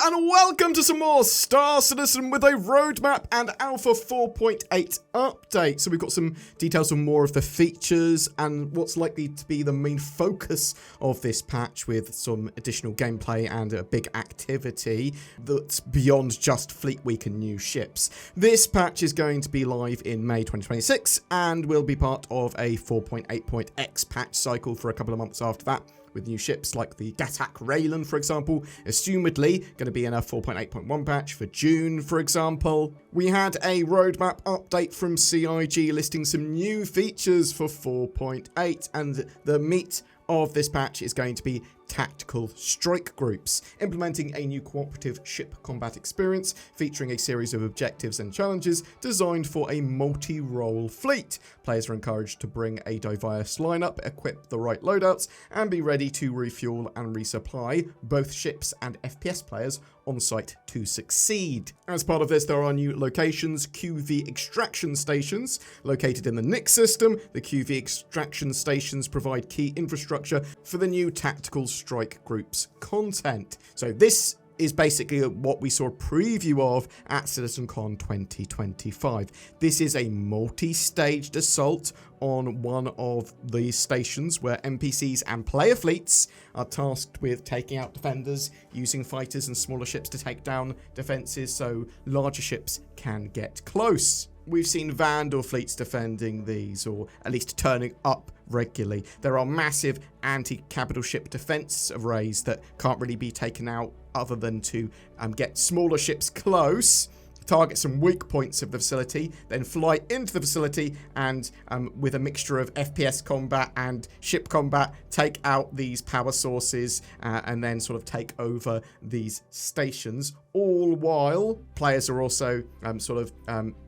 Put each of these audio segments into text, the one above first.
and welcome to some more Star Citizen with a roadmap and Alpha 4.8 update. So we've got some details on more of the features and what's likely to be the main focus of this patch, with some additional gameplay and a big activity that's beyond just Fleet Week and new ships. This patch is going to be live in May 2026 and will be part of a 4.8.x patch cycle for a couple of months after that, with new ships like the Gatak Raylan, for example, assumedly going to be in a 4.8.1 patch for June, for example. We had a roadmap update from CIG listing some new features for 4.8, and the meat of this patch is going to be tactical strike groups, implementing a new cooperative ship combat experience featuring a series of objectives and challenges designed for a multi-role fleet. Players are encouraged to bring a diverse lineup, equip the right loadouts, and be ready to refuel and resupply both ships and FPS players on site to succeed. As part of this, there are new locations, QV extraction stations located in the Nick system. The QV extraction stations provide key infrastructure for the new tactical strike groups content. So this is basically what we saw a preview of at CitizenCon 2025. This is a multi-staged assault on one of the stations where NPCs and player fleets are tasked with taking out defenders, using fighters and smaller ships to take down defenses so larger ships can get close. We've seen Vandal fleets defending these, or at least turning up regularly. There are massive anti-capital ship defense arrays that can't really be taken out other than to get smaller ships close, target some weak points of the facility, then fly into the facility and with a mixture of FPS combat and ship combat, take out these power sources and then sort of take over these stations, all while players are also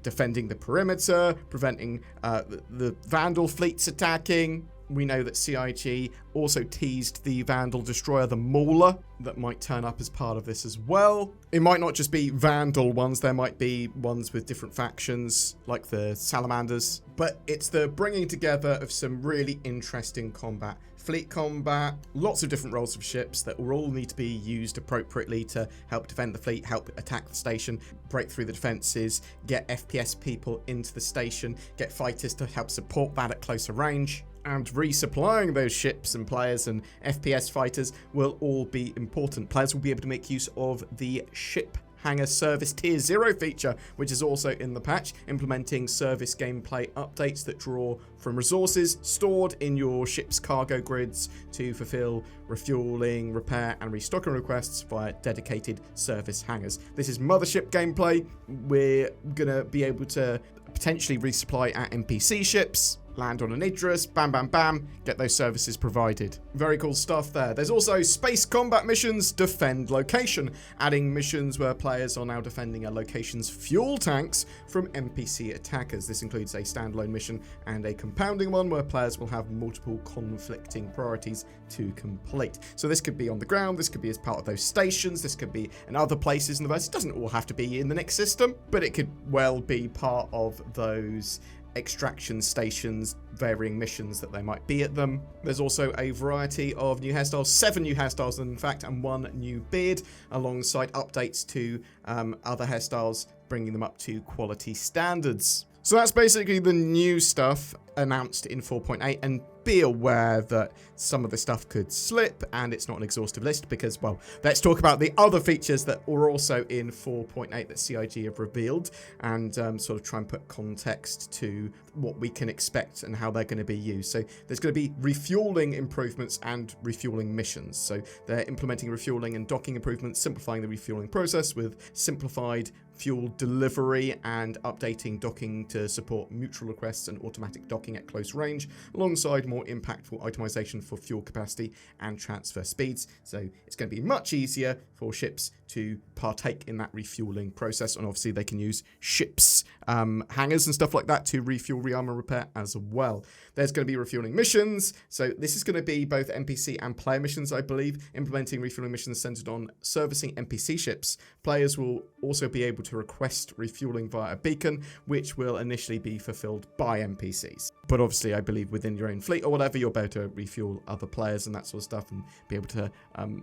defending the perimeter, preventing the Vandal fleets attacking. We know that CIG also teased the Vandal destroyer, the Mauler, that might turn up as part of this as well. It might not just be Vandal ones, there might be ones with different factions, like the Salamanders. But it's the bringing together of some really interesting combat. Fleet combat, lots of different roles of ships that will all need to be used appropriately to help defend the fleet, help attack the station, break through the defenses, get FPS people into the station, get fighters to help support that at closer range. And resupplying those ships and players and FPS fighters will all be important. Players will be able to make use of the ship hangar service tier 0 feature, which is also in the patch, implementing service gameplay updates that draw from resources stored in your ship's cargo grids to fulfill refueling, repair and restocking requests via dedicated service hangars. This is mothership gameplay. We're gonna be able to potentially resupply at NPC ships, land on an Idris, bam, bam, bam, get those services provided. Very cool stuff there. There's also space combat missions, defend location, adding missions where players are now defending a location's fuel tanks from NPC attackers. This includes a standalone mission and a compounding one where players will have multiple conflicting priorities to complete. So this could be on the ground, this could be as part of those stations, this could be in other places in the verse. It doesn't all have to be in the Nick system, but it could well be part of those extraction stations, varying missions that they might be at them. There's also a variety of new hairstyles, 7 new hairstyles in fact, and 1 new beard, alongside updates to other hairstyles, bringing them up to quality standards. So that's basically the new stuff announced in 4.8, and be aware that some of the stuff could slip and it's not an exhaustive list because, well, let's talk about the other features that were also in 4.8 that CIG have revealed and sort of try and put context to what we can expect and how they're going to be used. So there's going to be refueling improvements and refueling missions. So they're implementing refueling and docking improvements, simplifying the refueling process with simplified fuel delivery and updating docking to support mutual requests and automatic docking at close range, alongside more impactful itemization for fuel capacity and transfer speeds. So it's going to be much easier for ships to partake in that refueling process, and obviously they can use ships hangars and stuff like that to refuel, rearm and repair as well. There's going to be refueling missions, so this is going to be both NPC and player missions, I believe, implementing refueling missions centered on servicing NPC ships. Players will also be able to request refueling via a beacon, which will initially be fulfilled by NPCs. But obviously, I believe within your own fleet or whatever, you'll be able to refuel other players and that sort of stuff, and be able to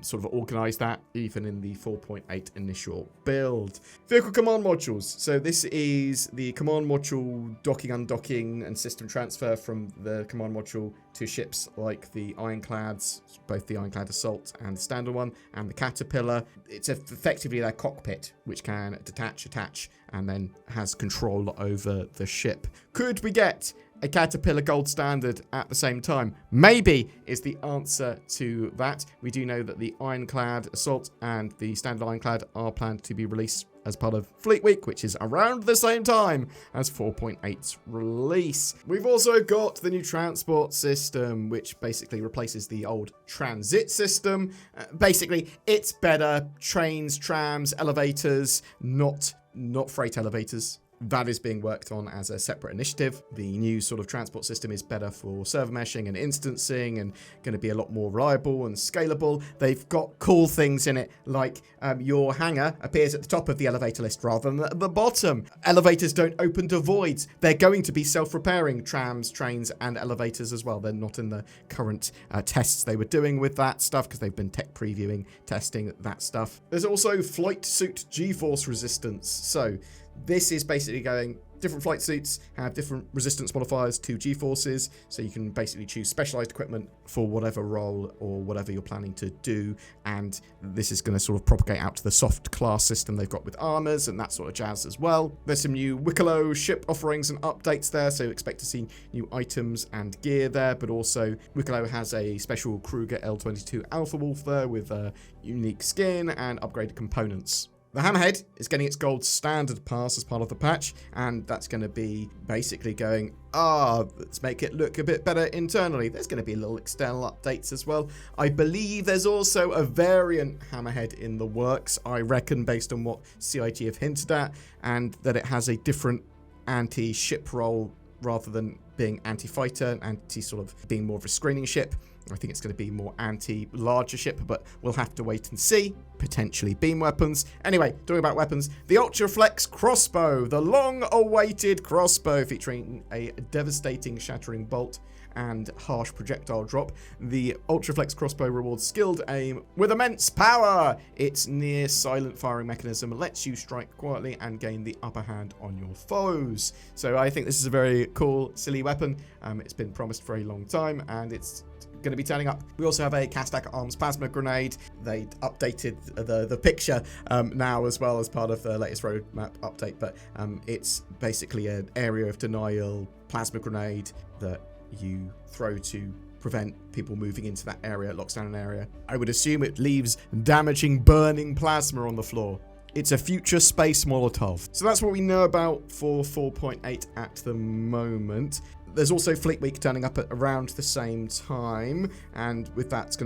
sort of organize that even in the 4.8 4.8 initial build. Vehicle command modules. So this is the command module docking, undocking, and system transfer from the command module to ships like the Ironclads, both the Ironclad Assault and the standard one, and the Caterpillar. It's effectively their cockpit, which can detach, attach, and then has control over the ship. Could we get a Caterpillar Gold Standard at the same time? Maybe is the answer to that. We do know that the Ironclad Assault and the Standard Ironclad are planned to be released as part of Fleet Week, which is around the same time as 4.8's release. We've also got the new transport system, which basically replaces the old transit system. Basically, it's better. Trains, trams, elevators, not freight elevators. That is being worked on as a separate initiative. The new sort of transport system is better for server meshing and instancing and going to be a lot more reliable and scalable. They've got cool things in it, like your hangar appears at the top of the elevator list rather than at the bottom. Elevators don't open to voids. They're going to be self-repairing, trams, trains, and elevators as well. They're not in the current tests they were doing with that stuff because they've been tech previewing, testing that stuff. There's also flight suit G-force resistance. So this is basically going, different flight suits have different resistance modifiers to G-forces, so you can basically choose specialized equipment for whatever role or whatever you're planning to do, and this is going to sort of propagate out to the soft class system they've got with armors and that sort of jazz as well. There's some new Wicklow ship offerings and updates there, so expect to see new items and gear there, but also Wicklow has a special Kruger L22 Alpha Wolf there with a unique skin and upgraded components. The Hammerhead is getting its gold standard pass as part of the patch, and that's going to be basically going, let's make it look a bit better internally. There's going to be little external updates as well. I believe there's also a variant Hammerhead in the works, I reckon, based on what CIG have hinted at, and that it has a different anti-ship role rather than being anti-fighter, sort of being more of a screening ship. I think it's going to be more anti-larger ship, but we'll have to wait and see. Potentially beam weapons. Anyway, talking about weapons, the Ultraflex crossbow, the long-awaited crossbow featuring a devastating shattering bolt and harsh projectile drop. The Ultraflex crossbow rewards skilled aim with immense power. Its near silent firing mechanism lets you strike quietly and gain the upper hand on your foes. So I think this is a very cool, silly weapon. It's been promised for a long time, and it's going to be turning up. We also have a Castak Arms plasma grenade. They updated the picture now as well as part of the latest roadmap update, but it's basically an area of denial plasma grenade that you throw to prevent people moving into that area. It locks down an area. I would assume it leaves damaging, burning plasma on the floor. It's a future space Molotov. So that's what we know about for 4.8 at the moment. There's also Fleet Week turning up at around the same time, and with that,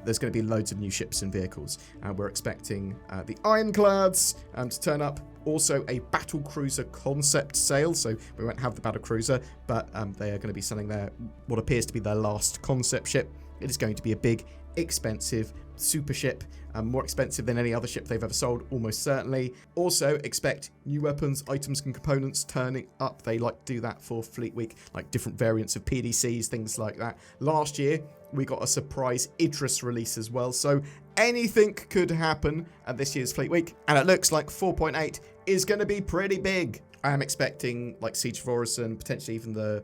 there's going to be loads of new ships and vehicles. We're expecting the Ironclads to turn up. Also a battle cruiser concept sale, so we won't have the battle cruiser, but they are going to be selling what appears to be their last concept ship. It is going to be a big, expensive super ship, more expensive than any other ship they've ever sold, almost certainly. Also, expect new weapons, items, and components turning up. They like to do that for Fleet Week, like different variants of PDCs, things like that. Last year, we got a surprise Idris release as well, so anything could happen at this year's Fleet Week, and it looks like 4.8 is going to be pretty big. I am expecting like Siege of Orison, potentially even the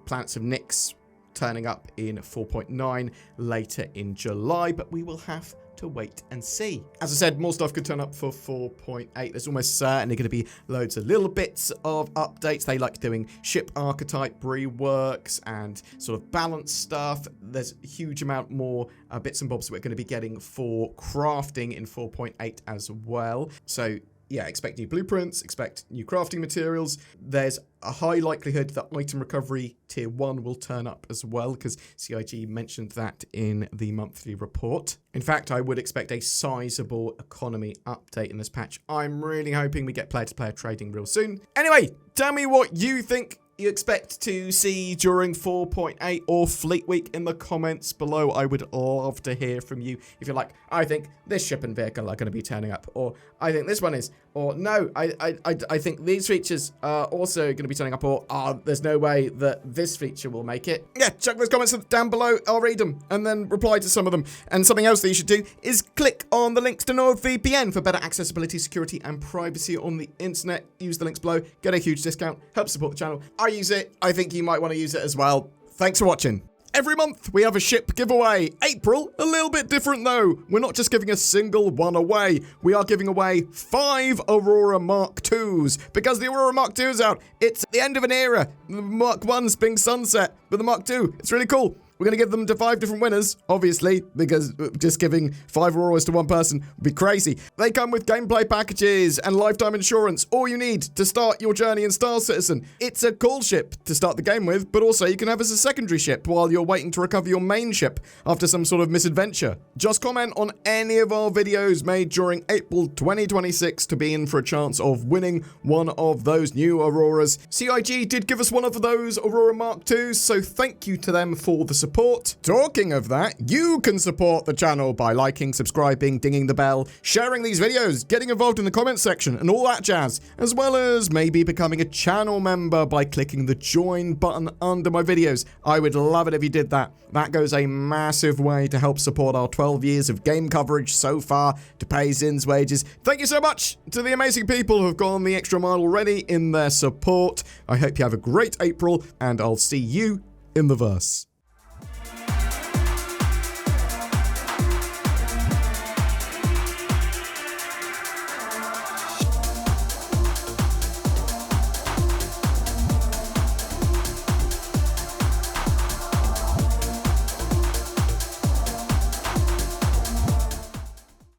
Planets of Nyx turning up in 4.9 later in July, but we will have to wait and see. As I said, more stuff could turn up for 4.8. There's almost certainly going to be loads of little bits of updates. They like doing ship archetype reworks and sort of balance stuff. There's a huge amount more bits and bobs we're going to be getting for crafting in 4.8 as well. So yeah, expect new blueprints, expect new crafting materials. There's a high likelihood that item recovery tier 1 will turn up as well, because CIG mentioned that in the monthly report. In fact, I would expect a sizable economy update in this patch. I'm really hoping we get player-to-player trading real soon. Anyway, tell me what you think you expect to see during 4.8 or Fleet Week in the comments below. I would love to hear from you. If you're like, I think this ship and vehicle are going to be turning up, or I think this one is, or no, I think these features are also going to be turning up, or there's no way that this feature will make it. Yeah, chuck those comments down below. I'll read them and then reply to some of them. And something else that you should do is click on the links to NordVPN for better accessibility, security, and privacy on the internet. Use the links below, get a huge discount, help support the channel. I use it. I think you might want to use it as well. Thanks for watching. Every month, we have a ship giveaway. April, a little bit different though. We're not just giving a single one away. We are giving away 5 Aurora Mark IIs. Because the Aurora Mark II is out. It's the end of an era. The Mark 1's being sunset, but the Mark II, it's really cool. We're going to give them to 5 different winners, obviously, because just giving 5 Auroras to one person would be crazy. They come with gameplay packages and lifetime insurance, all you need to start your journey in Star Citizen. It's a cool ship to start the game with, but also you can have as a secondary ship while you're waiting to recover your main ship after some sort of misadventure. Just comment on any of our videos made during April 2026 to be in for a chance of winning one of those new Auroras. CIG did give us one of those Aurora Mark IIs, so thank you to them for the support. Talking of that, you can support the channel by liking, subscribing, dinging the bell, sharing these videos, getting involved in the comments section, and all that jazz, as well as maybe becoming a channel member by clicking the join button under my videos. I would love it if you did that. That goes a massive way to help support our 12 years of game coverage so far, to pay Zin's wages. Thank you so much to the amazing people who have gone the extra mile already in their support. I hope you have a great April, and I'll see you in the verse.